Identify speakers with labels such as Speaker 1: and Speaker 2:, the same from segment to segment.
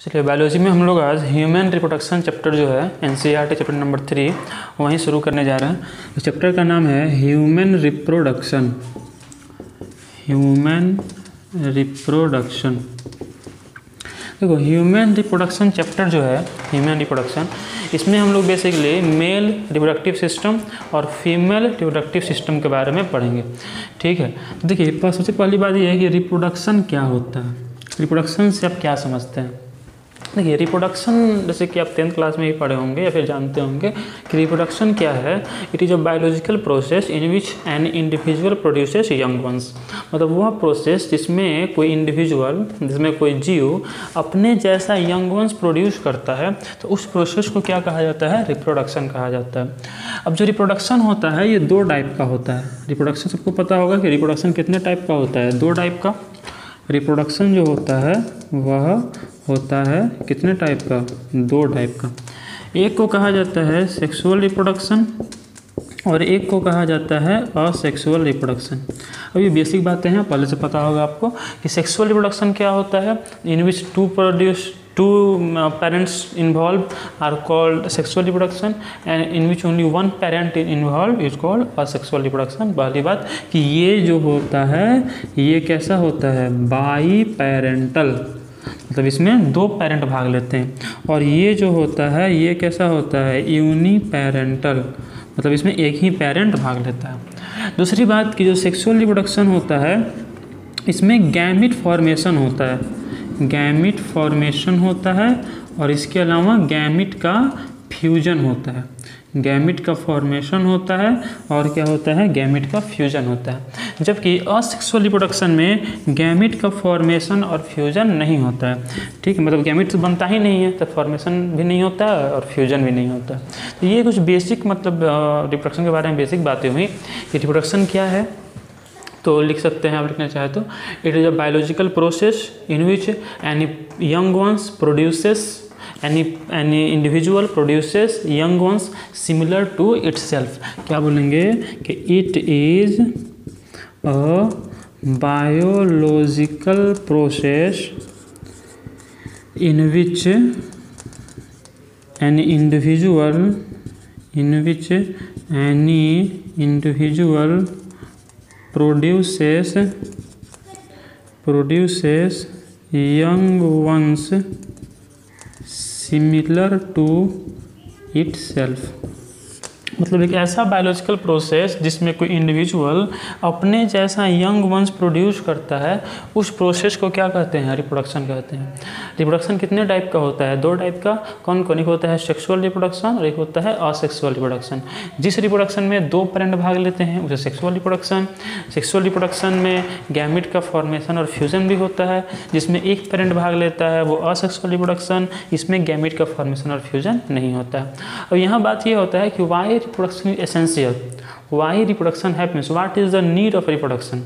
Speaker 1: चलिए बायोलॉजी में हम लोग आज ह्यूमन रिप्रोडक्शन चैप्टर जो है एनसीईआरटी चैप्टर नंबर 3 वहीं शुरू करने जा रहे हैं। इस चैप्टर का नाम है ह्यूमन रिप्रोडक्शन। देखो ह्यूमन रिप्रोडक्शन चैप्टर जो है ह्यूमन रिप्रोडक्शन, इसमें हम लोग बेसिकली मेल रिप्रोडक्टिव सिस्टम और फीमेल रिप्रोडक्टिव सिस्टम के बारे में पढ़ेंगे। ठीक है, तो देखिए सबसे पहली बात यह है कि रिप्रोडक्शन क्या होता है। रिप्रोडक्शन से आप क्या समझते हैं? देखिए रिप्रोडक्शन जैसे कि आप 10th क्लास में ही पढ़े होंगे या फिर जानते होंगे कि रिप्रोडक्शन क्या है। It is a biological process in which an individual produces young ones. मतलब वह प्रोसेस जिसमें कोई इंडिविजुअल, जिसमें कोई जीव अपने जैसा यंग वंस प्रोड्यूस करता है, तो उस प्रोसेस को क्या कहा जाता है? रिप्रोडक्शन कहा जाता है। अब जो रिप्रोडक्शन होता है ये 2 टाइप का होता है। रिप्रोडक्शन सबको पता होगा कि रिप्रोडक्शन कितने टाइप का होता है? 2 टाइप का। रिप्रोडक्शन जो होता है वह होता है कितने टाइप का? 2 टाइप का। एक को कहा जाता है सेक्सुअल रिप्रोडक्शन और एक को कहा जाता है असेक्सुअल रिप्रोडक्शन। अब ये बेसिक बातें हैं, पहले से पता होगा आपको कि सेक्सुअल रिप्रोडक्शन क्या होता है। इन विच two parents involved are called sexual reproduction and in which only one parent involved is called asexual reproduction। पहली बात कि ये जो होता है ये कैसा होता है? बाई पेरेंटल, मतलब इसमें 2 पेरेंट भाग लेते हैं। और ये जो होता है ये कैसा होता है? यूनी पेरेंटल, मतलब इसमें एक ही पेरेंट भाग लेता है। दूसरी बात कि जो सेक्सुअल रिप्रोडक्शन होता है इसमें गैमिट फॉर्मेशन होता है। गैमिट फॉर्मेशन होता है और इसके अलावा गैमिट का फ्यूजन होता है। गैमिट का फॉर्मेशन होता है और क्या होता है? गैमिट का फ्यूजन होता है। जबकि असेक्सुअल रिप्रोडक्शन में गैमिट का फॉर्मेशन और फ्यूजन नहीं होता है। ठीक है, मतलब गैमिट तो बनता ही नहीं है तो फॉर्मेशन भी नहीं होता है और फ्यूजन भी नहीं होता है। तो ये कुछ बेसिक मतलब रिप्रोडक्शन के बारे में बेसिक बातें हुई कि रिप्रोडक्शन क्या है। तो लिख सकते हैं आप लिखना चाहे तो, it is a biological process in which any young ones produces any individual produces young ones similar to itself। क्या बोलेंगे कि it is a biological process in which any individual produces young ones similar to itself। मतलब एक ऐसा biological process जिसमें कोई individual अपने जैसा यंग वंस प्रोड्यूस करता है, उस प्रोसेस को क्या कहते हैं? रिप्रोडक्शन कहते हैं। रिप्रोडक्शन कितने टाइप का होता है? 2 टाइप का। कौन कौन? एक होता है सेक्सुअल रिप्रोडक्शन और एक होता है असेक्सुअल रिप्रोडक्शन। जिस रिप्रोडक्शन में 2 पेरेंट भाग लेते हैं उसे सेक्सुअल रिप्रोडक्शन। सेक्सुअल रिप्रोडक्शन में गैमिट का फॉर्मेशन और फ्यूजन भी होता है। जिसमें एक पेरेंट भाग लेता है वो असेक्सुअल रिप्रोडक्शन, इसमें गैमिट का फॉर्मेशन और फ्यूजन नहीं होता है। अब यहाँ बात ये होता है कि why reproduction is essential, why reproduction happens, what is the need of reproduction.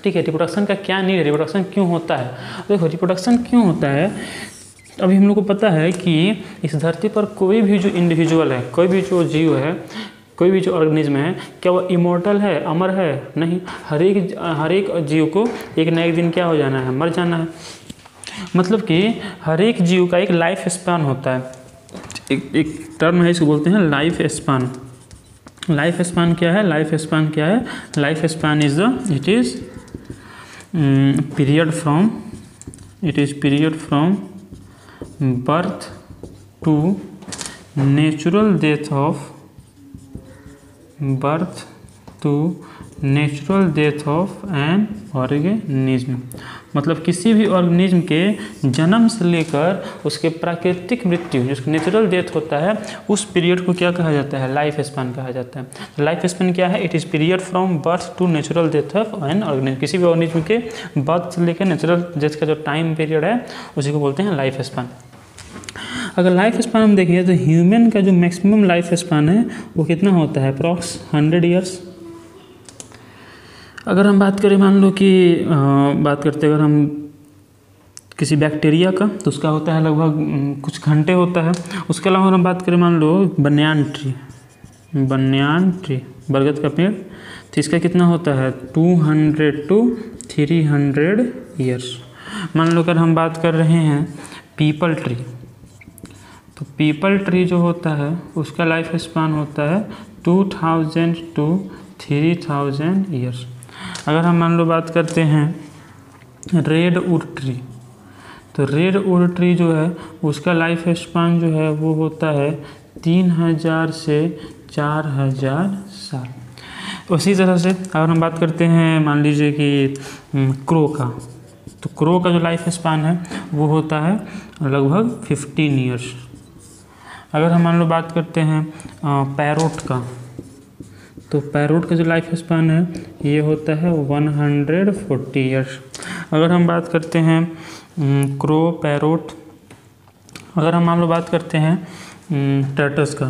Speaker 1: ठीक है, रिप्रोडक्शन का क्या नीड है? रिप्रोडक्शन क्यों होता है? देखो रिप्रोडक्शन क्यों होता है, अभी हम लोग को पता है कि इस धरती पर कोई भी जो इंडिविजुअल है, कोई भी जो जीव है, कोई भी जो ऑर्गेनिज्म है, क्या वो इमॉर्टल है, अमर है? नहीं। हर एक जीव को एक ना एक दिन क्या हो जाना है? मर जाना है। मतलब कि हर एक जीव का एक लाइफ स्पैन होता है। एक टर्म है, इसको बोलते हैं लाइफ स्पैन। लाइफ स्पैन क्या है? लाइफ स्पैन क्या है? Life span is it is period from birth to natural death of an organism. मतलब किसी भी ऑर्गेनिज्म के जन्म से लेकर उसके प्राकृतिक मृत्यु, जिसको नेचुरल डेथ होता है, उस पीरियड को क्या कहा जाता है? लाइफ स्पैन कहा जाता है। तो लाइफ स्पैन क्या है? It is period from birth to natural death of an organism. किसी भी ऑर्गेनिज्म के बर्थ से लेकर नेचुरल डेथ का जो टाइम पीरियड है उसी को बोलते हैं लाइफ स्पैन। अगर लाइफ स्पैन हम देखिए तो ह्यूमन का जो मैक्सिमम लाइफ स्पैन है वो कितना होता है? Approx 100 years. अगर हम बात करें, मान लो कि अगर हम किसी बैक्टीरिया का, तो उसका होता है लगभग कुछ घंटे होता है। उसके अलावा हम बात करें, मान लो बनियान ट्री बरगद का पेड़, तो इसका कितना होता है? 200 to 300 ईयर्स। मान लो अगर हम बात कर रहे हैं पीपल ट्री, तो पीपल ट्री जो होता है उसका लाइफ स्पान होता है 2000 to 3000 ईयर्स। अगर हम मान लो बात करते हैं रेड वुड ट्री, तो रेड वुड ट्री जो है उसका लाइफ स्पान जो है वो होता है 3000 से 4000 साल। उसी तरह से अगर हम बात करते हैं मान लीजिए कि क्रो का, तो क्रो का जो लाइफ स्पान है वो होता है लगभग 15 ईयर्स। अगर हम मान लो बात करते हैं पैरोट का, तो पैरोट का जो लाइफ स्पान है ये होता है 140 ईयर्स। अगर हम बात करते हैं क्रो, पैरोट, अगर हम मान लो बात करते हैं टर्टस का,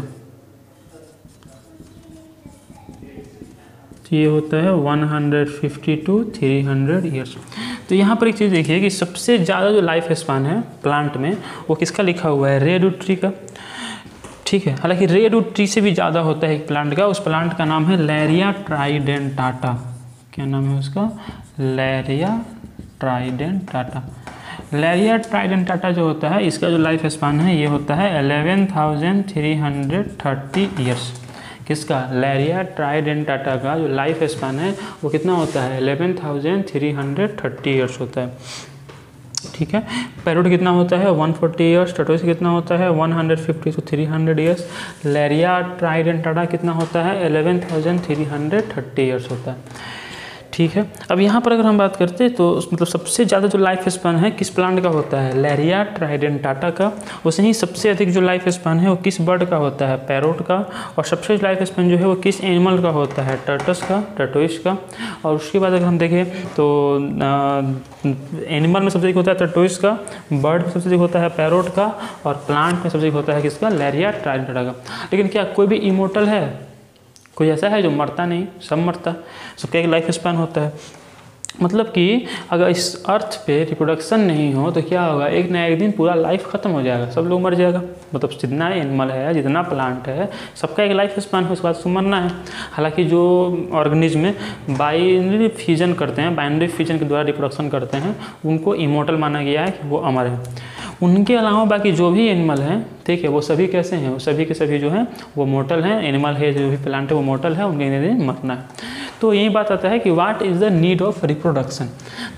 Speaker 1: तो ये होता है 150 to 300 ईयर्स। तो यहाँ पर एक चीज़ देखिए कि सबसे ज़्यादा जो लाइफ स्पान है प्लांट में वो किसका लिखा हुआ है, रेडवुड ट्री का। ठीक है, हालांकि रेडवुड ट्री से भी ज़्यादा होता है एक प्लांट का, उस प्लांट का नाम है लैरिया ट्राइडेंटाटा। क्या नाम है उसका, लैरिया ट्राइडेंटाटा। लैरिया ट्राइडेंटाटा जो होता है इसका जो लाइफ स्पान है ये होता है 11,330 ईयर्स। किसका, लैरिया ट्राइडेंटाटा का जो लाइफ स्पान है वो कितना होता है 11,330 ईयर्स होता है। ठीक है, पैरोट कितना होता है 140 ईयर्स, टर्टोइस कितना होता है 150 to 300 ईयर्स, लैरिया ट्राइडेंटाटा कितना होता है 11,330 ईयर्स होता है। ठीक है, अब यहाँ पर अगर हम बात करते हैं तो मतलब सबसे ज़्यादा जो लाइफ स्पान है किस प्लांट का होता है, लैरिया ट्राइडेंटाटा का। वैसे ही सबसे अधिक जो लाइफ स्पान है वो किस बर्ड का होता है, पैरोट का। और सबसे लाइफ स्पान जो है वो किस एनिमल का होता है, टर्टस का, टर्टोइस का। और उसके बाद अगर हम देखें तो एनिमल में सबसे अधिक होता है टर्टोइस का, बर्ड में सबसे अधिक होता है पैरोट का, और प्लांट में सबसे अधिक होता है किसका, लैरिया ट्राइडेंटाटा का। लेकिन क्या कोई भी इमोर्टल है, कोई ऐसा है जो मरता नहीं, सब मरता, सबका एक लाइफ स्पैन होता है। मतलब कि अगर इस अर्थ पे रिप्रोडक्शन नहीं हो तो क्या होगा, एक ना एक दिन पूरा लाइफ ख़त्म हो जाएगा, सब लोग मर जाएगा। मतलब जितना एनिमल है, जितना प्लांट है, सबका एक लाइफ स्पैन है, उसके बाद उसको मरना है। हालांकि जो ऑर्गेनिज्म में बाइनरी फ्यूजन करते हैं, बाइनरी फ्यूजन के द्वारा रिप्रोडक्शन करते हैं, उनको इमोर्टल माना गया है कि वो अमर है। उनके अलावा बाकी जो भी एनिमल हैं, ठीक है, वो सभी कैसे हैं, वो सभी के सभी जो हैं वो मोर्टल हैं। एनिमल है, जो भी प्लांट है वो मोर्टल है, उनके दिन मरना है। तो यही बात आता है कि what is the need of reproduction.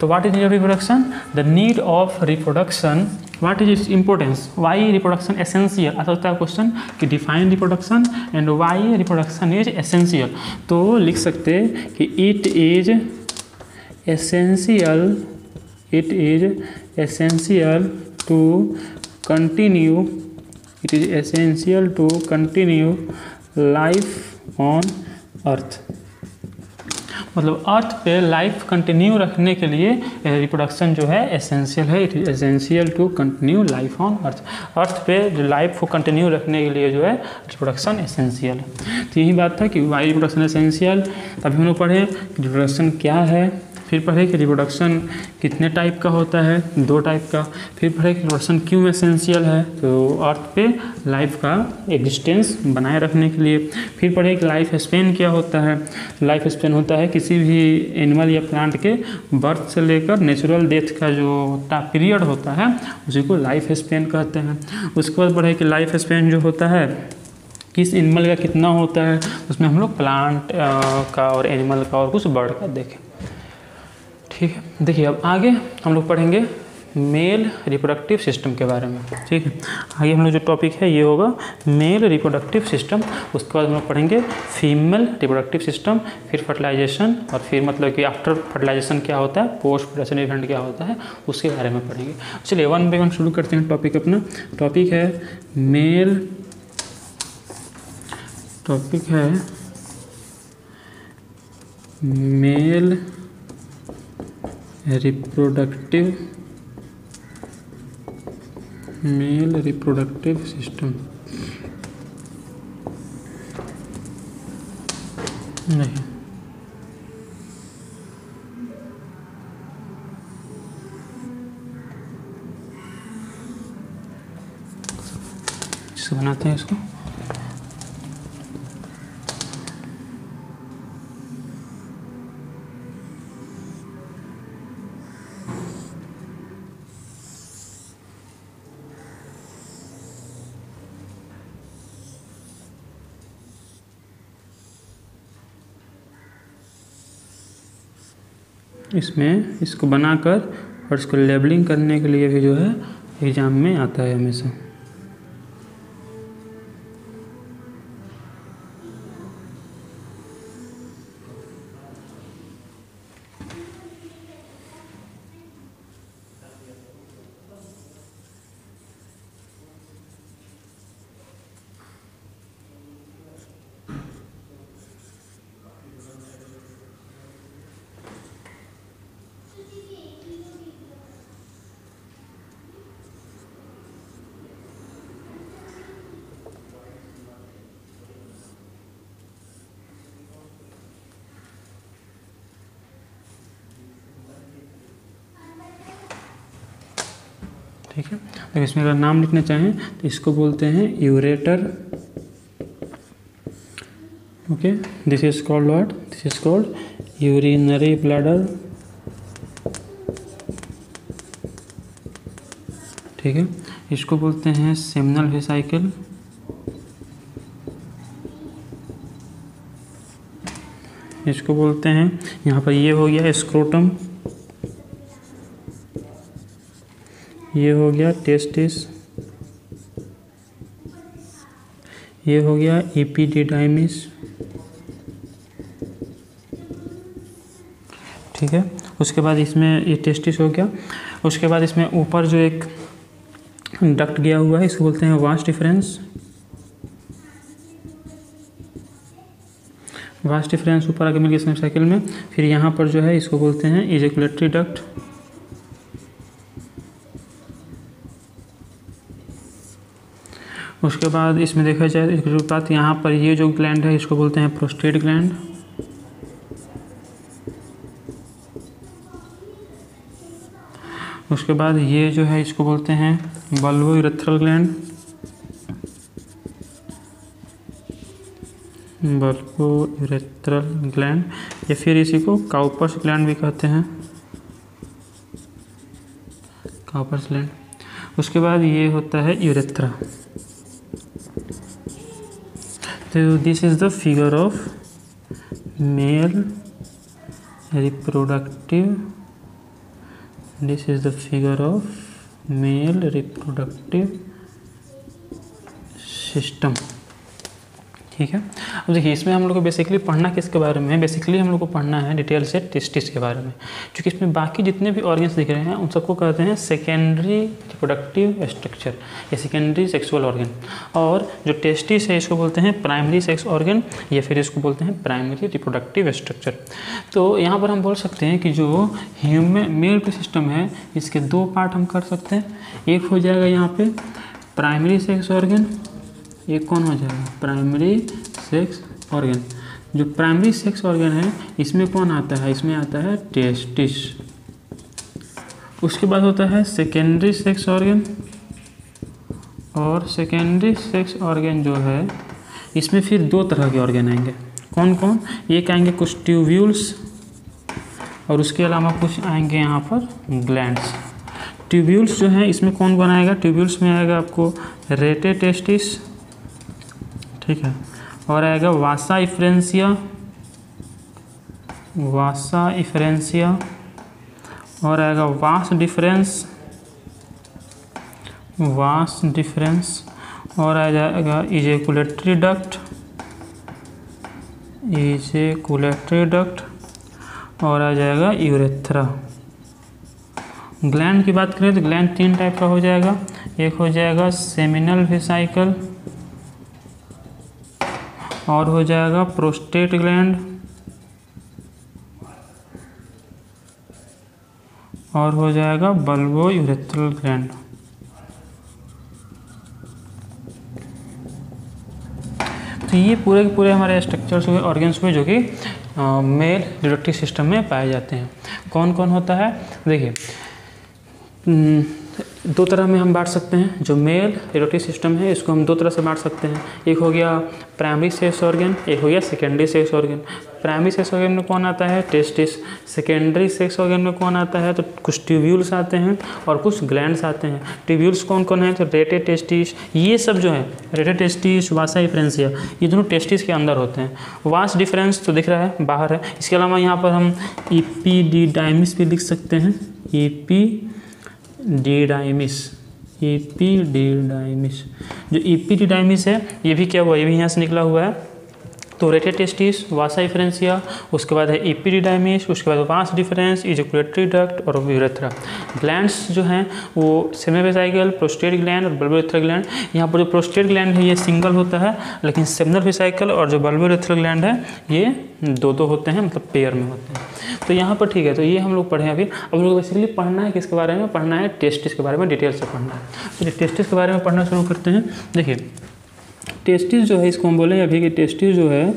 Speaker 1: तो what is need of reproduction, the need of reproduction, what is its importance, why reproduction essential. आ सकता है क्वेश्चन कि define reproduction and why reproduction is essential. तो लिख सकते हैं कि it is essential, it is essential to continue, it is essential to continue life on earth। मतलब अर्थ पे लाइफ कंटिन्यू रखने के लिए रिप्रोडक्शन जो है एसेंशियल है। It is essential to continue life on earth. Earth पे जो लाइफ को कंटिन्यू रखने के लिए जो है रिप्रोडक्शन एसेंशियल है। तो यही बात था कि वाई रिप्रोडक्शन एसेंशियल। अभी हम लोग पढ़े कि रिप्रोडक्शन क्या है, फिर पढ़े कि रिप्रोडक्शन कितने टाइप का होता है, 2 टाइप का। फिर पढ़े कि रिप्रोडक्शन क्यों एसेंशियल है, तो अर्थ पे लाइफ का एग्जिस्टेंस बनाए रखने के लिए। फिर पढ़े कि लाइफ स्पेन क्या होता है। लाइफ स्पेन होता है किसी भी एनिमल या प्लांट के बर्थ से लेकर नेचुरल डेथ का जो पीरियड होता है उसी को लाइफ स्पेन कहते हैं। उसके बाद पढ़े कि लाइफ स्पेन जो होता है किस एनिमल का कितना होता है, उसमें हम लोग प्लांट का और एनिमल का और कुछ बर्ड का देखें। ठीक है, देखिए अब आगे हम लोग पढ़ेंगे मेल रिप्रोडक्टिव सिस्टम के बारे में। ठीक है, आगे हम लोग जो टॉपिक है ये होगा मेल रिप्रोडक्टिव सिस्टम। उसके बाद हम लोग पढ़ेंगे फीमेल रिप्रोडक्टिव सिस्टम, फिर फर्टिलाइजेशन, और फिर मतलब कि आफ्टर फर्टिलाइजेशन क्या होता है, पोस्ट फर्टिलाइजेशन इवेंट क्या होता है, उसके बारे में पढ़ेंगे। चलिए 1 बाय 1 शुरू करते हैं टॉपिक अपना। टॉपिक है मेल, टॉपिक है मेल रिप्रोडक्टिव सिस्टम। नहीं, बनाते हैं इसको। इसमें इसको बनाकर और इसको लेबलिंग करने के लिए भी जो है एग्ज़ाम में आता है हमेशा। ठीक है, तो इसमें अगर नाम लिखना चाहें तो इसको बोलते हैं ureter. Okay, this is called what? This is called urinary bladder. ठीक है, इसको बोलते हैं सेमिनल वेसिकल। इसको बोलते हैं, यहाँ पर ये हो गया स्क्रोटम, ये हो गया टेस्टिस, ये हो गया एपिडिडाइमिस। ठीक है, उसके बाद इसमें ये टेस्टिस हो गया। उसके बाद इसमें ऊपर जो एक डक्ट गया हुआ है इसको बोलते हैं वास डिफरेंस। वास डिफरेंस ऊपर आगे मिल गया साइकिल में। फिर यहाँ पर जो है इसको बोलते हैं इजैकुलेटरी डक्ट। उसके बाद इसमें देखा जाए एक जो बात, यहाँ पर ये जो ग्लैंड है इसको बोलते हैं प्रोस्टेट ग्लैंड। उसके बाद ये जो है इसको बोलते हैं bulbo urethral gland. Bulbo urethral gland, या फिर इसी को काउपर्स ग्लैंड भी कहते हैं, काउपर्स ग्लैंड। उसके बाद ये होता है यूरेथ्रा। तो this is the figure of male reproductive, this is the figure of male reproductive system. ठीक है, अब देखिए इसमें हम लोग को बेसिकली पढ़ना किसके बारे में है? बेसिकली हम लोग को पढ़ना है डिटेल से टेस्टिस के बारे में, क्योंकि इसमें बाकी जितने भी ऑर्गन्स दिख रहे हैं उन सबको कहते हैं सेकेंडरी रिप्रोडक्टिव स्ट्रक्चर या सेकेंडरी सेक्सुअल ऑर्गन, और जो टेस्टिस है इसको बोलते हैं प्राइमरी सेक्स ऑर्गन या फिर इसको बोलते हैं प्राइमरी रिप्रोडक्टिव स्ट्रक्चर। तो यहाँ पर हम बोल सकते हैं कि जो ह्यूमन मेल का सिस्टम है इसके दो पार्ट हम कर सकते हैं। एक हो जाएगा यहाँ पे प्राइमरी सेक्स ऑर्गन, एक कौन हो जाएगा? Primary sex organ. जो प्राइमरी सेक्स ऑर्गन है इसमें कौन आता है? इसमें आता है टेस्टिस। उसके बाद होता है सेकेंडरी सेक्स ऑर्गन, और सेकेंडरी सेक्स ऑर्गन जो है इसमें फिर दो तरह के ऑर्गन आएंगे। कौन कौन? एक आएंगे कुछ ट्यूब्यूल्स, और उसके अलावा कुछ आएंगे यहाँ पर ग्लैंड्स। ट्यूब्यूल्स जो है इसमें कौन बनाएगा? ट्यूब्यूल्स में आएगा आपको रेटे टेस्टिस, ठीक है, और आएगा वासा इफ्रेंसिया, वासा इफ्रेंसिया, और आएगा वास डिफरेंस, वास डिफरेंस, और आ जाएगा इजैकुलेटरी डक्ट, इजैकुलेटरी डक्ट, और आ जाएगा यूरेथ्रा। ग्लैंड की बात करें तो ग्लैंड तीन टाइप का हो जाएगा। एक हो जाएगा सेमिनल वेसिकल, और हो जाएगा प्रोस्टेट ग्लैंड, और हो जाएगा बल्बो यूरेथ्रल ग्लैंड। तो ये पूरे के पूरे हमारे स्ट्रक्चर्स हुए, ऑर्गन्स हुए जो कि मेल रिप्रोडक्टिव सिस्टम में पाए जाते हैं। कौन कौन होता है? देखिए दो तरह में हम बांट सकते हैं। जो मेल रिप्रोडक्टिव सिस्टम है इसको हम दो तरह से बांट सकते हैं। एक हो गया प्राइमरी सेक्स ऑर्गन, एक हो गया secondary sex organ. Primary sex organ में कौन आता है? टेस्टिस। सेकेंडरी सेक्स ऑर्गन में कौन आता है? तो कुछ ट्यूब्यूल्स आते हैं और कुछ ग्लैंड्स आते हैं। ट्यूब्यूल्स कौन कौन है? तो रेटे टेस्टिस, ये सब जो है रेटे टेस्टिस, वासा डिफरेंशिया, ये दोनों टेस्टिस के अंदर होते हैं। वास डिफरेंस तो दिख रहा है बाहर है। इसके अलावा यहाँ पर हम एपिडिडाइमिस भी लिख सकते हैं। एपिडिडाइमिस, एपिडिडाइमिस, जो एपिडिडाइमिस है ये भी क्या हुआ? ये भी यहाँ से निकला हुआ है। तो रेटे टेस्टिस, वासा डिफरेंशिया, उसके बाद है एपिडिडाइमिस, उसके बाद वास डिफरेंस, इजैकुलेटरी डक्ट और यूरेथ्रा। ग्लैंड्स जो हैं वो सेमी वेसिकल, प्रोस्टेट ग्लैंड और बल्बोरेथ्रल ग्लैंड। यहाँ पर जो प्रोस्टेट ग्लैंड है ये सिंगल होता है, लेकिन सेमिनल वेसिकल और जो बल्बोरेथ्रल ग्लैंड है ये दो दो होते हैं, मतलब पेयर में होते हैं। तो यहाँ पर ठीक है, तो ये हम लोग पढ़े अभी। अब लोग बेसिकली पढ़ना है किसके बारे में? पढ़ना है टेस्टिस के बारे में, डिटेल से पढ़ना है। तो टेस्टिस के बारे में पढ़ना शुरू करते हैं। देखिए टेस्टिस जो है, इसको हम बोलें अभी कि टेस्टिस जो है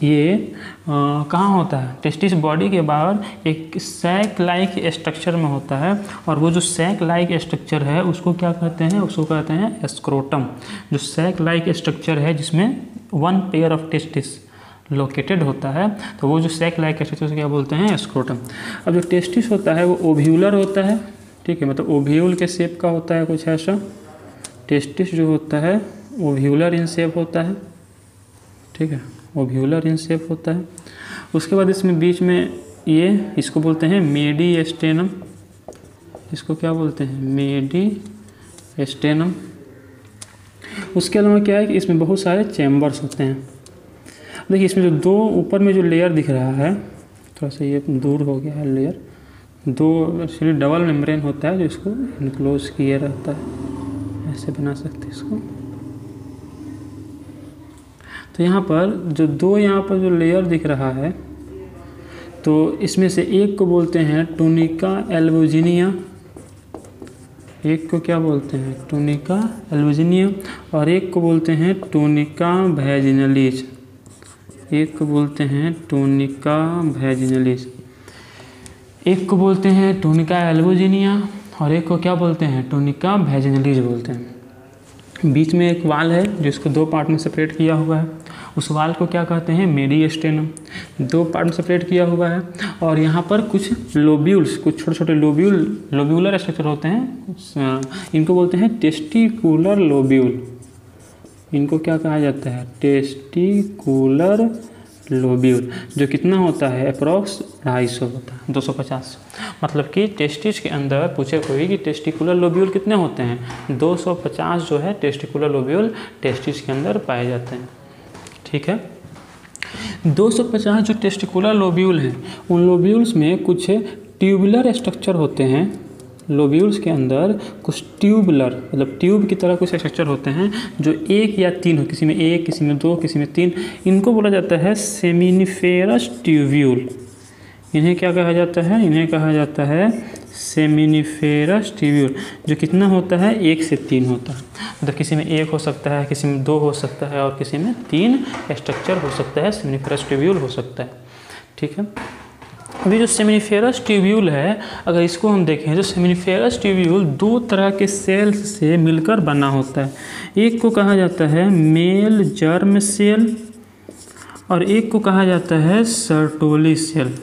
Speaker 1: ये कहाँ होता है? टेस्टिस बॉडी के बाहर एक सैक लाइक स्ट्रक्चर में होता है, और वो जो सैक लाइक स्ट्रक्चर है उसको क्या कहते हैं? उसको कहते हैं स्क्रोटम। जो सैक लाइक स्ट्रक्चर है जिसमें one pair of testis located होता है, तो वो जो सैक लाइक स्ट्रक्चर क्या बोलते हैं? स्क्रोटम। अब जो टेस्टिस होता है वो ओव्यूलर होता है, ठीक है, मतलब ओव्यूल के शेप का होता है कुछ ऐसा। टेस्टिस जो होता है ओव्यूलर इन शेप होता है, ठीक है, ओव्यूलर इन शेप होता है। उसके बाद इसमें बीच में ये इसको बोलते हैं मेडिस्टेनम। इसको क्या बोलते हैं? मेडिस्टेनम। उसके अलावा क्या है कि इसमें बहुत सारे चैम्बर्स होते हैं। देखिए इसमें जो दो ऊपर में जो लेयर दिख रहा है, थोड़ा सा ये दूर हो गया है लेयर, दो एक्चुअली डबल मेम्ब्रेन होता है जो इसको इनक्लोज किए रहता है, ऐसे बना सकते हैं इसको। तो यहाँ पर जो दो यहाँ पर जो लेयर दिख रहा है, तो इसमें से एक को बोलते हैं टूनिका एल्बुजिनिया, एक को क्या बोलते हैं? टूनिका एल्बुजिनिया, और एक को बोलते हैं टूनिका वैजिनलिस, एक को बोलते हैं टूनिका वैजिनलिस। एक को बोलते हैं टूनिका एल्बुजिनिया और एक को क्या बोलते हैं? टूनिका वैजिनलिस बोलते हैं। बीच में एक वाल है जिसको दो पार्ट में सेपरेट किया हुआ है, उस वाल को क्या कहते हैं? मेडिस्टेनम। दो पार्ट में सेपरेट किया हुआ है, और यहाँ पर कुछ लोब्यूल्स, कुछ छोटे छोटे लोब्यूलर स्ट्रक्चर होते हैं, इनको बोलते हैं टेस्टिकुलर लोब्यूल। इनको क्या कहा जाता है? टेस्टिकुलर लोब्यूल, जो कितना होता है? अप्रॉक्स 250 होता है, 250। मतलब कि टेस्टिस के अंदर पूछे कोई कि टेस्टिकुलर लोब्यूल कितने होते हैं? 250 जो है टेस्टिकुलर लोब्यूल टेस्टिस के अंदर पाए जाते हैं, ठीक है। 250 जो टेस्टिकुलर लोब्यूल हैं, उन लोब्यूल्स में कुछ ट्यूबुलर स्ट्रक्चर होते हैं। लोब्यूल्स के अंदर कुछ ट्यूबुलर, मतलब ट्यूब की तरह कुछ स्ट्रक्चर होते हैं जो एक या तीन हो, किसी में एक, किसी में दो, किसी में तीन। इनको बोला जाता है सेमिनिफेरस ट्यूब्यूल। इन्हें क्या कहा जाता है? इन्हें कहा जाता है सेमिनिफेरस ट्यूब्यूल, जो कितना होता है? 1 से 3 होता है। मतलब किसी में एक हो सकता है, किसी में दो हो सकता है, और किसी में 3 स्ट्रक्चर हो सकता है, सेमिनिफेरस ट्यूब्यूल हो सकता है, ठीक है। अभी जो सेमिनिफेरस ट्यूब्यूल है, अगर इसको हम देखें तो सेमिनिफेरस ट्यूब्यूल दो तरह के सेल्स से मिलकर बना होता है। एक को कहा जाता है मेल जर्म सेल और एक को कहा जाता है सर्टोली सेल।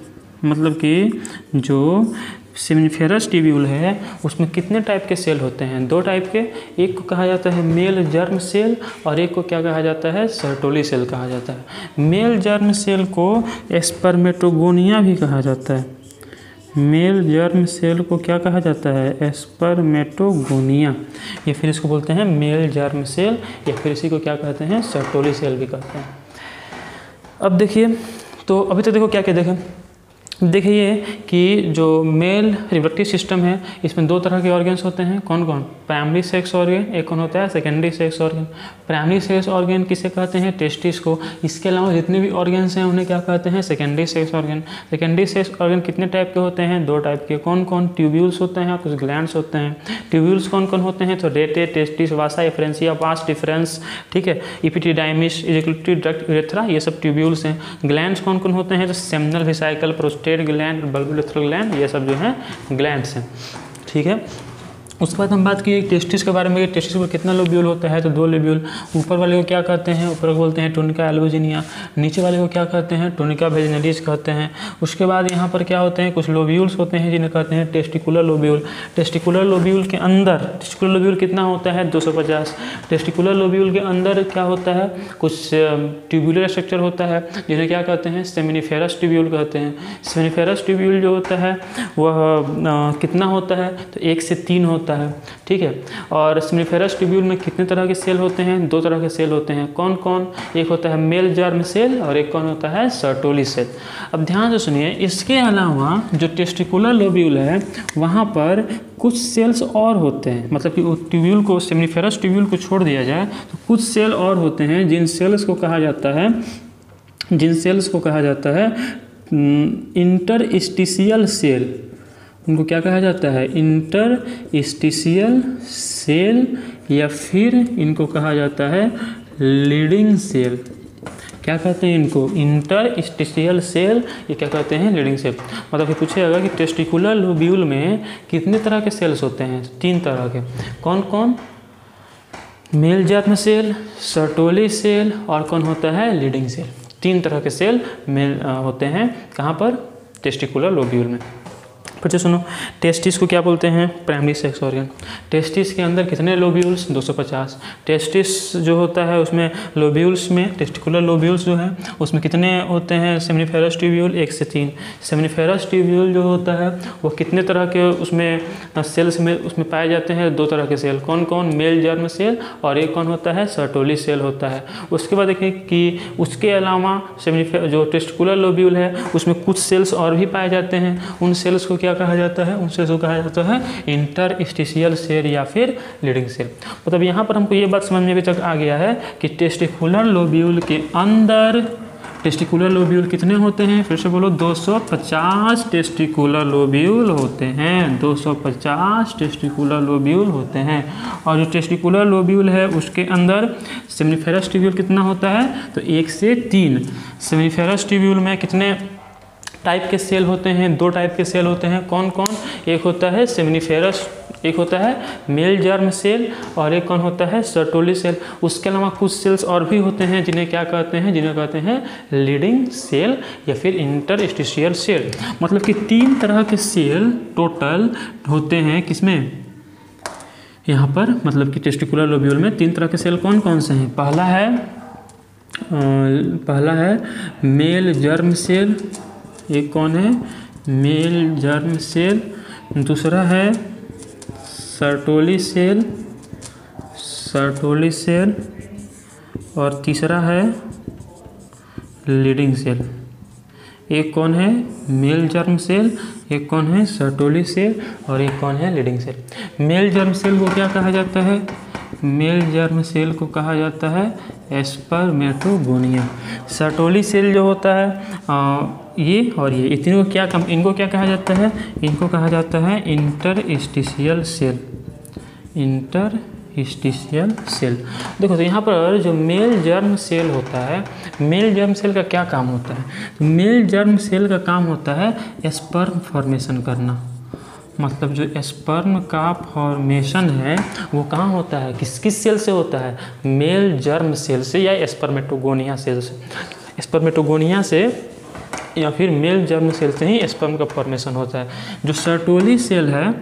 Speaker 1: मतलब कि जो सेमिनिफेरस ट्यूब्यूल है उसमें कितने टाइप के सेल होते हैं? 2 टाइप के। एक को कहा जाता है मेल जर्म सेल और एक को क्या कहा जाता है? सर्टोली सेल कहा जाता है। मेल जर्म सेल को स्पर्मेटोगोनिया भी कहा जाता है। मेल जर्म सेल को क्या कहा जाता है? स्पर्मेटोगोनिया, या फिर इसको बोलते हैं मेल जर्म सेल, या फिर इसी को क्या कहते हैं? सर्टोली सेल भी कहते हैं। अब देखिए, तो अभी तो देखो क्या क्या देखें। देखिए कि जो मेल रिप्रोडक्टिव सिस्टम है इसमें 2 तरह के ऑर्गन्स होते हैं। कौन कौन? प्राइमरी सेक्स ऑर्गन, एक कौन होता है? Secondary sex organ. Primary sex organ किसे कहते हैं? टेस्टिस को। इसके अलावा जितने भी ऑर्गन्स हैं उन्हें क्या कहते हैं? Secondary sex organ. Secondary sex organ कितने टाइप के होते हैं? 2 टाइप के। कौन कौन? ट्यूब्यूल्स होते हैं, कुछ ग्लैंड्स होते हैं। ट्यूब्यूल्स कौन कौन होते हैं? तो रेटे, टेस्टिस, वासा डिफरेंशिया, वास डिफरेंस, ठीक है, एपिडिडाइमिस, इजैकुलेटरी डक्ट, यूरेथ्रा, ये सब ट्यूब्यूल्स हैं। ग्लैंड्स कौन कौन होते हैं? तो seminal vesicle, prostate gland, bulbourethral gland, ये सब जो हैं ग्लैंड्स हैं, ठीक है। उसके बाद हम बात किए टेस्टिस के बारे में। टेस्टिस में कितना लोब्यूल होता है, तो 2 लोब्यूल। ऊपर वाले को क्या कहते हैं, ऊपर को बोलते हैं टूनिका एल्बुजिनिया। नीचे वाले को क्या कहते हैं, टूनिका वेजिनलिस कहते हैं। उसके बाद यहाँ पर क्या होते हैं, कुछ लोब्यूल्स होते हैं जिन्हें कहते हैं टेस्टिकुलर लोब्यूल। टेस्टिकुलर लोब्यूल के अंदर, टेस्टिकुलर लोब्यूल कितना होता है, 250। टेस्टिकुलर लोब्यूल के अंदर क्या होता है, कुछ ट्यूबुलर स्ट्रक्चर होता है जिन्हें क्या कहते हैं, सेमिनिफेरस ट्यूब्यूल कहते हैं। सेमिनिफेरस ट्यूब्यूल जो होता है वह कितना होता है, तो 1 से 3 होता है, ठीक है। और सेमिनिफेरस ट्यूब्यूल में कितने तरह के सेल होते हैं, 2 तरह के सेल होते हैं। कौन कौन, एक होता है मेल जर्म सेल और एक कौन होता है, सर्टोली सेल। अब ध्यान से सुनिए, इसके अलावा जो टेस्टिकुलर लोब्यूल है वहाँ पर कुछ सेल्स और होते हैं, मतलब कि ट्यूब्यूल को, सेमिनिफेरस ट्यूब्यूल को छोड़ दिया जाए तो कुछ सेल और होते हैं जिन सेल्स को कहा जाता है इंटरस्टिशियल सेल। उनको क्या कहा जाता है, इंटरस्टिशियल सेल, या फिर इनको कहा जाता है लीडिंग सेल। क्या कहते हैं इनको, इंटरस्टिशियल सेल, ये क्या कहते हैं, लीडिंग सेल। मतलब कि पूछेगा कि टेस्टिकुलर लोब्यूल में कितने तरह के सेल्स होते हैं, 3 तरह के। कौन कौन, male germ cell, Sertoli cell और कौन होता है, लीडिंग सेल। 3 तरह के सेल मेल होते हैं कहाँ पर, टेस्टिकुलर लोब्यूल में। फिर से सुनो, टेस्टिस को क्या बोलते हैं, प्राइमरी सेक्स ऑर्गन। टेस्टिस के अंदर कितने लोब्यूल्स, 250। टेस्टिस जो होता है उसमें लोब्यूल्स में, टेस्टिकुलर लोब्यूल्स जो है उसमें कितने होते हैं, सेमिनिफेरस ट्यूब्यूल 1 से 3। सेमिनिफेरस ट्यूब्यूल जो होता है वो कितने तरह के उसमें सेल्स में उसमें पाए जाते हैं, 2 तरह के सेल। कौन कौन, मेल जर्म सेल और एक कौन होता है, सर्टोली सेल होता है। उसके बाद देखें कि उसके अलावा जो टेस्टिकुलर लोब्यूल है उसमें कुछ सेल्स और भी पाए जाते हैं। उन सेल्स को क्या कहा जाता है, उन सेल्स को कहा जाता है इंटरस्टिशियल सेल या फिर लीडिंग सेल। मतलब यहाँ पर हमको ये बात समझ में अभी तक आ गया है कि टेस्टिकुलर लोब्यूल के अंदर, टेस्टिकुलर लोब्यूल कितने होते हैं, फिर से बोलो, 250 टेस्टिकुलर लोब्यूल होते हैं। 250 टेस्टिकुलर लोब्यूल होते हैं। और जो टेस्टिकुलर लोब्यूल है उसके अंदर सेमिनिफेरस ट्यूब्यूल कितना होता है, तो 1 से 3। सेमिनिफेरस ट्यूब्यूल में कितने टाइप के सेल होते हैं, 2 टाइप के सेल होते हैं। कौन कौन, एक होता है सेमिनिफेरस, एक होता है मेल जर्म सेल और एक कौन होता है, सर्टोली सेल। उसके अलावा कुछ सेल्स और भी होते हैं जिन्हें क्या कहते हैं, जिन्हें कहते हैं लीडिंग सेल या फिर इंटरस्टिशियल सेल। मतलब कि 3 तरह के सेल टोटल होते हैं किसमें, यहाँ पर, मतलब कि टेस्टिकुलर लोब्यूल में 3 तरह के सेल कौन कौन से हैं। पहला है मेल जर्म सेल, एक कौन है, मेल जर्म सेल। दूसरा है सर्टोली सेल और तीसरा है लीडिंग सेल। एक कौन है, मेल जर्म सेल, एक कौन है, सर्टोली सेल और एक कौन है, Leydig cell. Male germ cell को क्या कहा जाता है, मेल जर्म सेल को कहा जाता है स्पर्मेटोगोनिया। सर्टोली सेल जो होता है ये और ये तीनों को इनको क्या कहा जाता है, इनको कहा जाता है इंटरस्टिशियल सेल। Interstitial cell. देखो तो यहाँ पर जो मेल जर्म सेल होता है, मेल जर्म सेल का क्या काम होता है, तो मेल जर्म सेल का काम होता है स्पर्म फॉर्मेशन करना। मतलब जो स्पर्म का फॉर्मेशन है वो कहाँ होता है, किस किस सेल से होता है, मेल जर्म सेल से या स्पर्मेटोगोनिया सेल से। स्पर्मेटोगोनिया से या फिर मेल जर्म सेल से ही स्पर्म का फॉर्मेशन होता है। जो सर्टोली सेल है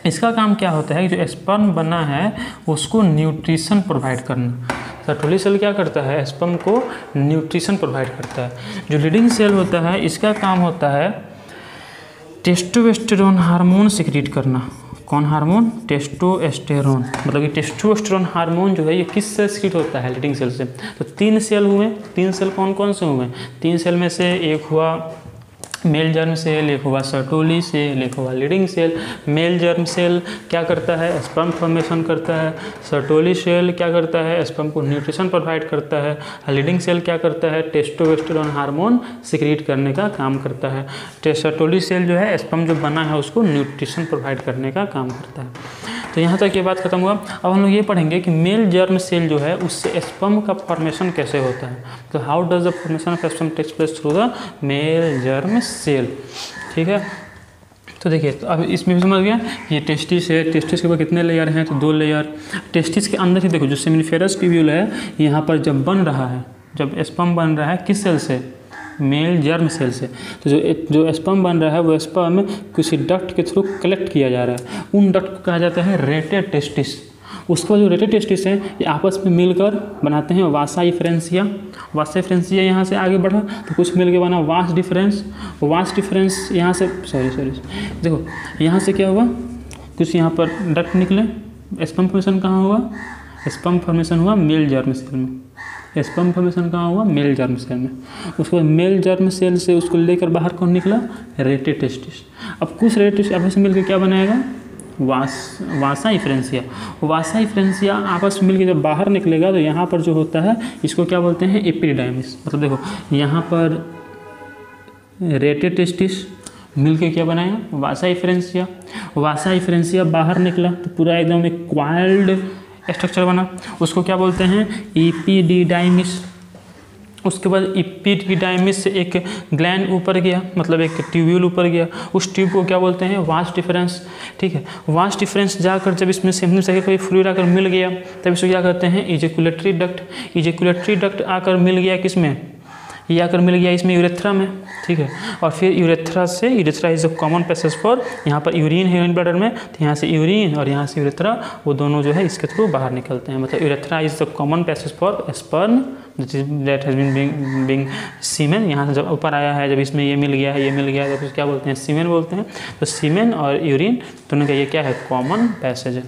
Speaker 1: इसका काम क्या होता है, जो स्पर्म बना है उसको न्यूट्रिशन प्रोवाइड करना। सर्टोली सेल क्या करता है, स्पर्म को न्यूट्रिशन प्रोवाइड करता है। जो लीडिंग सेल होता है इसका काम होता है टेस्टोस्टेरोन हार्मोन सिक्रीट करना। कौन हार्मोन, टेस्टोस्टेरोन। मतलब कि टेस्टोस्टेरोन हार्मोन जो है ये किस से सिक्रीट होता है, लीडिंग सेल से। तो 3 सेल हुए, 3 सेल कौन कौन से हुए, 3 सेल में से एक हुआ मेल जर्म सेल, एक हुआ सर्टोली सेल, एक हुआ Leydig cell. Male germ cell क्या करता है, स्पर्म फॉर्मेशन करता है। सर्टोली सेल क्या करता है, स्पर्म को न्यूट्रिशन प्रोवाइड करता है। लीडिंग सेल क्या करता है, टेस्टोस्टेरोन हार्मोन सिक्रीट करने का काम करता है। सर्टोली सेल जो है स्पर्म जो बना है उसको न्यूट्रिशन प्रोवाइड करने का काम करता है। तो यहाँ तक ये बात खत्म हुआ। अब हम लोग ये पढ़ेंगे कि मेल जर्म सेल जो है उससे स्पर्म का फॉर्मेशन कैसे होता है। तो how does the formation of sperm takes place through the male germ cell. ठीक है, तो देखिए, तो अब इसमें भी समझ गया, ये टेस्टिस है, टेस्टिस के ऊपर कितने लेयर हैं, तो 2 लेयर। टेस्टिस के अंदर ही देखो जो सेमिनिफेरस ट्यूब्यूल है, यहाँ पर जब बन रहा है, जब स्पर्म बन रहा है किस सेल से, मेल जर्म सेल से, तो जो स्पर्म बन रहा है वो स्पर्म किसी डक्ट के थ्रू कलेक्ट किया जा रहा है, उन डक्ट को कहा जाता है रेटेड टेस्टिस। उसके बाद जो रेटेड टेस्टिस है ये आपस में मिलकर बनाते हैं वासा इफ्रेंसिया। वासा इफ्रेंसिया यहाँ से आगे बढ़ा तो कुछ मिल के बना वास डिफरेंस। वास डिफरेंस यहाँ से सॉरी देखो यहाँ से क्या हुआ, कुछ यहाँ पर डक्ट निकले, स्पर्म फॉर्मेशन कहाँ हुआ, स्पर्म फॉर्मेशन हुआ मेल जर्म सेल में। स्पर्म फॉर्मेशन कहाँ हुआ, मेल जर्म सेल में। उसके बाद मेल जर्म सेल से उसको लेकर बाहर कौन निकला, रेटेड टेस्टिस। अब कुछ रेटेड टेस्टिस आपस में मिलकर क्या बनाएगा, वासा इफ्रेंसिया। वासा इफ्रेंसिया आपस में मिलकर जब बाहर निकलेगा तो यहाँ पर जो होता है इसको क्या बोलते हैं, एपिडिडाइमिस। मतलब देखो यहाँ पर रेटेड टेस्टिस मिलके क्या बनाया, वासा इफ्रेंसिया। वासा इफ्रेंसिया बाहर निकला तो पूरा एकदम एक क्वाइल्ड स्ट्रक्चर बना, उसको क्या बोलते हैं, एपिडिडाइमिस। उसके बाद एपिडिडाइमिस से एक ग्लैंड ऊपर गया, मतलब एक ट्यूब्यूल ऊपर गया, उस ट्यूब को क्या बोलते हैं, वास डिफरेंस। ठीक है, वास डिफरेंस जाकर जब इसमें सेमनी से कोई फ्लूइड आकर मिल गया तब इसको क्या कहते हैं, इजेकुलेटरी डक्ट। इजेकुलेटरी डक्ट आकर मिल गया किसमें, ये आकर मिल गया इसमें यूरेथ्रा में। ठीक है, और फिर यूरेथ्रा से, urethra is a common passage for, यहाँ पर यूरिन है यूरिन ब्लैडर में, तो यहाँ से यूरिन और यहाँ से यूरेथ्रा, वो दोनों जो है इसके थ्रू बाहर निकलते हैं। मतलब urethra is the common passage for sperm that has been being semen. यहाँ से जब ऊपर आया है, जब इसमें ये मिल गया है, ये मिल गया है, तो क्या बोलते हैं, सीमेन बोलते हैं। तो सीमेन और यूरिन दोनों का ये क्या है, कॉमन पैसेज है।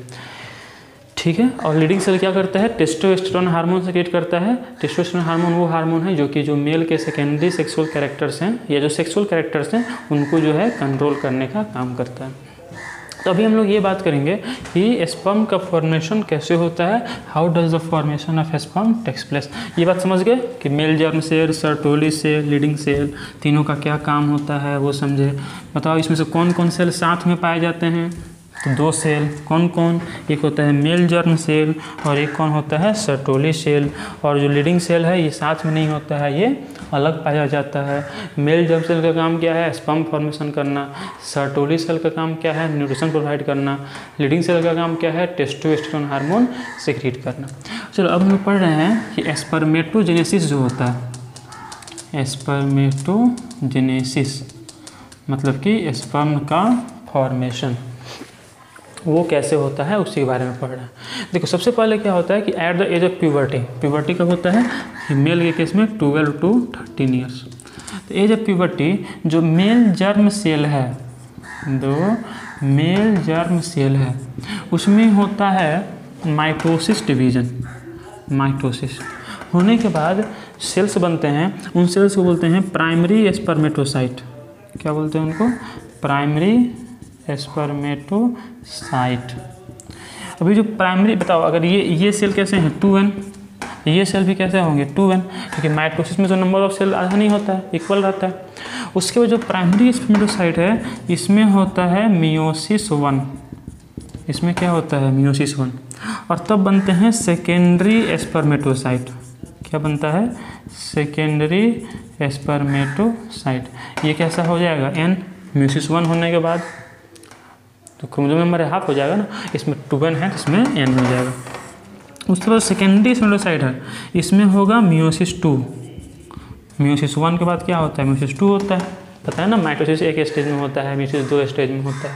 Speaker 1: ठीक है, और लीडिंग सेल क्या करता है, टेस्टोस्टेरोन हार्मोन सेक्रेट करता है। टेस्टोस्टेरोन हार्मोन वो हार्मोन है जो कि जो मेल के सेकेंडरी सेक्सुअल कैरेक्टर्स हैं या जो सेक्सुअल कैरेक्टर्स हैं उनको जो है कंट्रोल करने का काम करता है। तो अभी हम लोग ये बात करेंगे कि स्पर्म का फॉर्मेशन कैसे होता है, how does the formation of sperm takes place. ये बात समझ गए कि male germ cell, Sertoli cell, Leydig cell, तीनों का क्या काम होता है वो समझे। बताओ इसमें से कौन कौन सेल साथ में पाए जाते हैं, तो 2 सेल, कौन कौन, एक होता है मेल जर्म सेल और एक कौन होता है, सर्टोली सेल। और जो लीडिंग सेल है ये साथ में नहीं होता है, ये अलग पाया जाता है। मेल जर्म सेल का काम क्या है, स्पर्म फॉर्मेशन करना। सर्टोली सेल का काम क्या है, न्यूट्रिशन प्रोवाइड करना। लीडिंग सेल का काम क्या है, टेस्टोस्टेरोन हार्मोन सेक्रेट करना। चलो अब हम लोग पढ़ रहे हैं कि स्पर्मेटोजेनेसिस जो होता है, स्पर्मेटोजेनेसिस मतलब कि स्पर्म का फॉर्मेशन वो कैसे होता है उसके बारे में पढ़ रहे हैं। देखो सबसे पहले क्या होता है कि at the age of puberty, puberty कब होता है, मेल के केस में 12 to 13 ईयर्स। तो एज ऑफ प्यूबर्टी जो मेल जर्म सेल है, जो मेल जर्म सेल है उसमें होता है माइटोसिस डिवीजन। माइटोसिस होने के बाद सेल्स बनते हैं, उन सेल्स को बोलते हैं प्राइमरी स्पर्मेटोसाइट। क्या बोलते हैं उनको, प्राइमरी स्पर्मेटोसाइट। अभी जो प्राइमरी, बताओ अगर ये सेल कैसे हैं 2n, ये सेल भी कैसे होंगे 2n, क्योंकि माइटोसिस में जो नंबर ऑफ सेल आधा नहीं होता है, इक्वल रहता है। उसके बाद जो प्राइमरी स्पर्मेटोसाइट है इसमें होता है मियोसिस 1, इसमें क्या होता है मियोसिस 1, और तब बनते हैं सेकेंडरी स्पर्मेटोसाइट। क्या बनता है, सेकेंडरी स्पर्मेटोसाइट। ये कैसा हो जाएगा n, मियोसिस 1 होने के बाद तो क्रोमोसोम नंबर हाफ हो जाएगा ना, इसमें 2n है तो इसमें n हो जाएगा। उसके बाद सेकेंडरी स्पर्मेटोसाइट है, इसमें होगा मियोसिस 2। मियोसिस 1 के बाद क्या होता है, मियोसिस 2 होता है। पता है ना, माइटोसिस एक स्टेज में होता है, मियोसिस 2 स्टेज में होता है।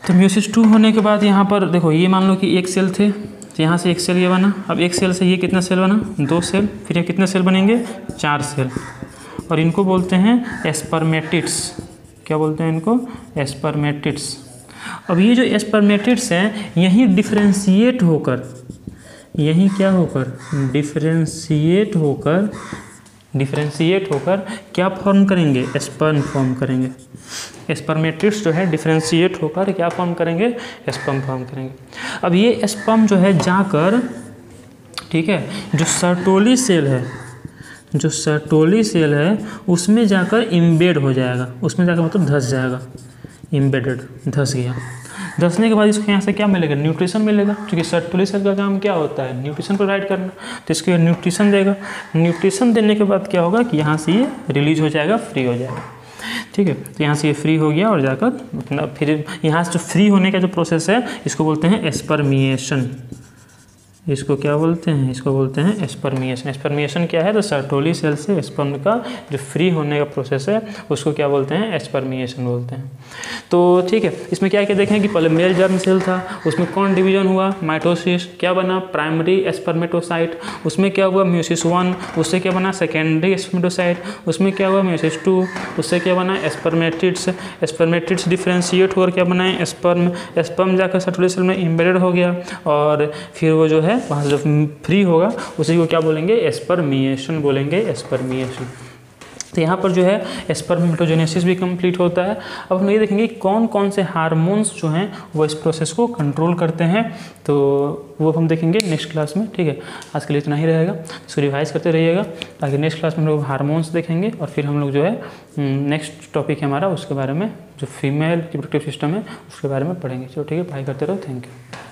Speaker 1: तो मियोसिस 2 होने के बाद यहाँ पर देखो, ये मान लो कि एक सेल थे, तो यहाँ से एक सेल ये बना। अब एक सेल से ये कितना सेल बना, 2 सेल, फिर ये कितने सेल बनेंगे, 4 सेल, और इनको बोलते हैं स्पर्मेटिड्स। क्या बोलते हैं इनको, स्पर्मेटिड्स। अब ये जो स्पर्मेटिड्स हैं यही डिफरेंशिएट होकर, यही क्या होकर, डिफरेंशिएट होकर क्या फॉर्म करेंगे, स्पर्म फॉर्म करेंगे। स्पर्मेटिड्स जो है डिफरेंशिएट होकर क्या फॉर्म करेंगे, स्पर्म फॉर्म करेंगे। अब ये स्पर्म जो है जाकर, ठीक है, जो सर्टोली सेल है, जो सर्टोली सेल है उसमें जाकर इम्बेड हो जाएगा, उसमें जाकर मतलब धंस जाएगा, इम्बेडेड, धंस गया। धंसने के बाद इसको यहाँ से क्या मिलेगा, न्यूट्रिशन मिलेगा, क्योंकि सर्टोली सेल का काम क्या होता है, न्यूट्रिशन प्रोवाइड करना। तो इसको न्यूट्रिशन देगा। न्यूट्रिशन देने के बाद क्या होगा कि यहाँ से ये रिलीज हो जाएगा, फ्री हो जाएगा। ठीक है। तो यहाँ से ये फ्री हो गया और जाकर अपना फिर यहाँ से जो फ्री होने का जो प्रोसेस है इसको बोलते हैं एस्पर्मिएशन। इसको क्या बोलते हैं? इसको बोलते हैं एस्पर्मिएशन। एस्पर्मिएशन क्या है? तो सर्टोली सेल से स्पर्म का जो फ्री होने का प्रोसेस है उसको क्या बोलते हैं? एस्पर्मिएशन बोलते हैं। तो ठीक है, इसमें क्या क्या देखें कि पहले मेल जर्म सेल था, उसमें कौन डिवीजन हुआ? माइटोसिस। क्या बना? Primary spermatocyte. उसमें क्या हुआ? म्यूसिस 1। उससे क्या बना? Secondary spermatocyte. उसमें क्या हुआ? म्यूसिस 2। उससे क्या बना? स्पर्मेटिड्स। स्पर्मेटिड्स डिफ्रेंशिएट होकर क्या बनाए? स्पर्म। स्पर्म जाकर सर्टोली सेल में एम्बेडेड हो गया और फिर वो जो है वहाँ से जो फ्री होगा उसी को क्या बोलेंगे? एस्पर्मिएशन बोलेंगे, एस्पर्मिएशन। तो यहाँ पर जो है स्पर्मेटोजेनेसिस भी कंप्लीट होता है। अब हम ये देखेंगे कौन कौन से हार्मोन्स जो हैं वो इस प्रोसेस को कंट्रोल करते हैं, तो वो हम देखेंगे नेक्स्ट क्लास में। ठीक है, आज के लिए इतना ही रहेगा, इसको रिवाइज करते रहिएगा ताकि नेक्स्ट क्लास में हम लोग हार्मोन्स देखेंगे और फिर हम लोग जो है नेक्स्ट टॉपिक है हमारा उसके बारे में जो फीमेल रिप्रोडक्टिव सिस्टम है उसके बारे में पढ़ेंगे। चलो ठीक है, पढ़ाई करते रहो। Thank you.